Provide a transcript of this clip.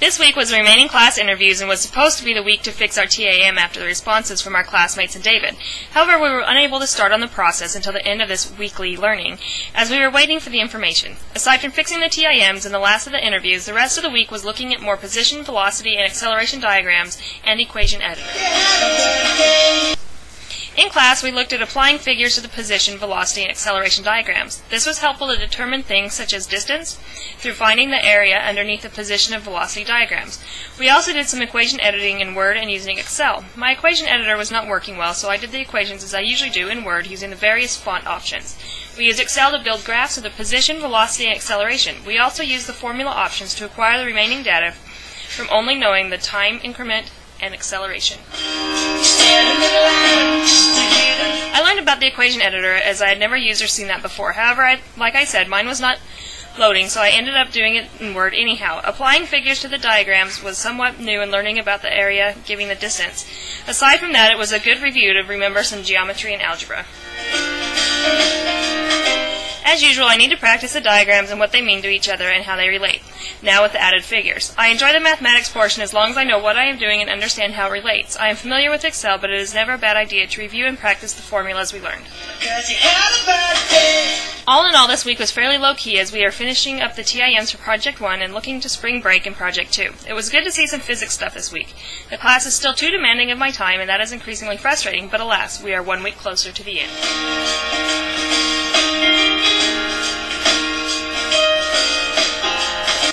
This week was the remaining class interviews and was supposed to be the week to fix our TAM after the responses from our classmates and David. However, we were unable to start on the process until the end of this weekly learning, as we were waiting for the information. Aside from fixing the TIMs and the last of the interviews, the rest of the week was looking at more position, velocity, and acceleration diagrams and equation editor. In class, we looked at applying figures to the position, velocity, and acceleration diagrams. This was helpful to determine things such as distance through finding the area underneath the position and velocity diagrams. We also did some equation editing in Word and using Excel. My equation editor was not working well, so I did the equations as I usually do in Word using the various font options. We used Excel to build graphs of the position, velocity, and acceleration. We also used the formula options to acquire the remaining data from only knowing the time increment and acceleration. I learned about the equation editor as I had never used or seen that before. However, like I said, mine was not loading, so I ended up doing it in Word anyhow. Applying figures to the diagrams was somewhat new and learning about the area, giving the distance. Aside from that, it was a good review to remember some geometry and algebra. As usual, I need to practice the diagrams and what they mean to each other and how they relate, now with the added figures. I enjoy the mathematics portion as long as I know what I am doing and understand how it relates. I am familiar with Excel, but it is never a bad idea to review and practice the formulas we learned. All in all, this week was fairly low-key as we are finishing up the TIMs for Project 1 and looking to spring break in Project 2. It was good to see some physics stuff this week. The class is still too demanding of my time, and that is increasingly frustrating, but alas, we are 1 week closer to the end.